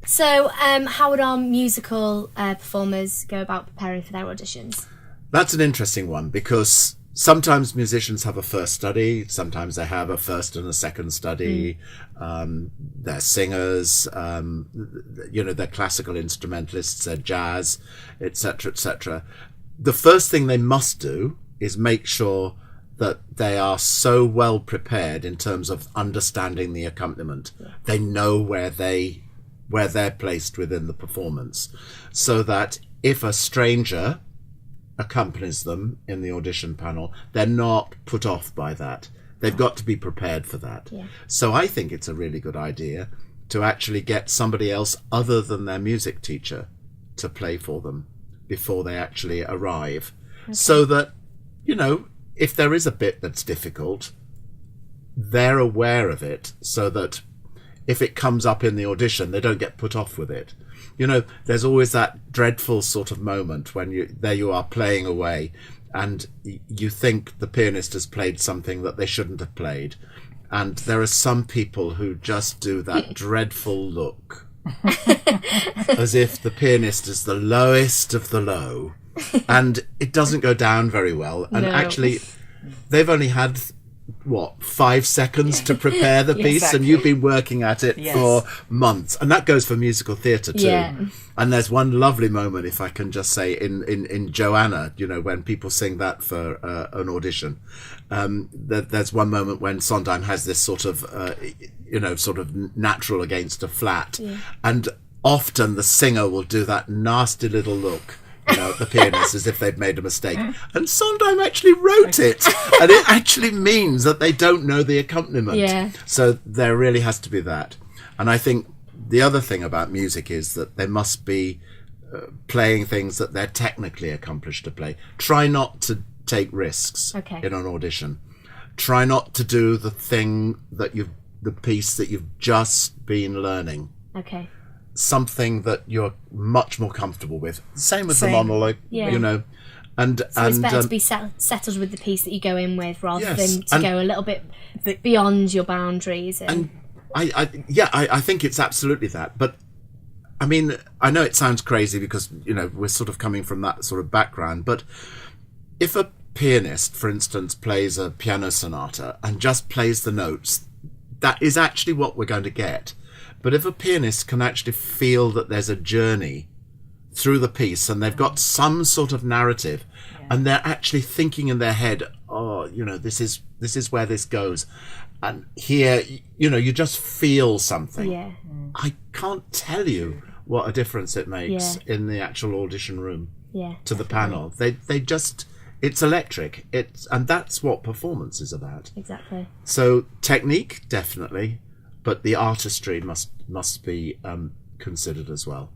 So, how would our musical performers go about preparing for their auditions? That's an interesting one, because sometimes musicians have a first study, sometimes they have a first and a second study. They're singers, they're classical instrumentalists, they're jazz, etc., etc. The first thing they must do is make sure that they are so well prepared in terms of understanding the accompaniment. Yeah. They know where they're placed within the performance, so that if a stranger accompanies them in the audition panel, they're not put off by that. They've got to be prepared for that. Yeah. So I think it's a really good idea to actually get somebody else other than their music teacher to play for them before they actually arrive. Okay. So that, if there is a bit that's difficult, they're aware of it, so that if it comes up in the audition, they don't get put off with it. There's always that dreadful sort of moment when you are playing away and you think the pianist has played something that they shouldn't have played. And there are some people who just do that dreadful look as if the pianist is the lowest of the low. And it doesn't go down very well. And actually, they've only had 5 seconds to prepare the piece, exactly. And you've been working at it for months, and that goes for musical theatre too. And there's one lovely moment, if I can just say, in Joanna, when people sing that for an audition, there's one moment when Sondheim has this sort of natural against a flat, and often the singer will do that nasty little look at the pianist as if they've made a mistake. And Sondheim actually wrote it, and it actually means that they don't know the accompaniment. Yeah. So there really has to be that. And I think the other thing about music is that they must be playing things that they're technically accomplished to play. Try not to take risks in an audition. Try not to do the piece that you've just been learning. Okay. Something that you're much more comfortable with. Same with the monologue, And so it's better to be settled with the piece that you go in with, rather than to go a little bit beyond your boundaries. And I think it's absolutely that. But I mean, I know it sounds crazy because we're sort of coming from that sort of background. But if a pianist, for instance, plays a piano sonata and just plays the notes, that is actually what we're going to get. But if a pianist can actually feel that there's a journey through the piece and they've got some sort of narrative, and they're actually thinking in their head, this is where this goes, and here, you just feel something. Yeah. I can't tell you what a difference it makes in the actual audition room to the panel. They just, it's electric. And that's what performance is about. Exactly. So technique, definitely. But the artistry must be considered as well.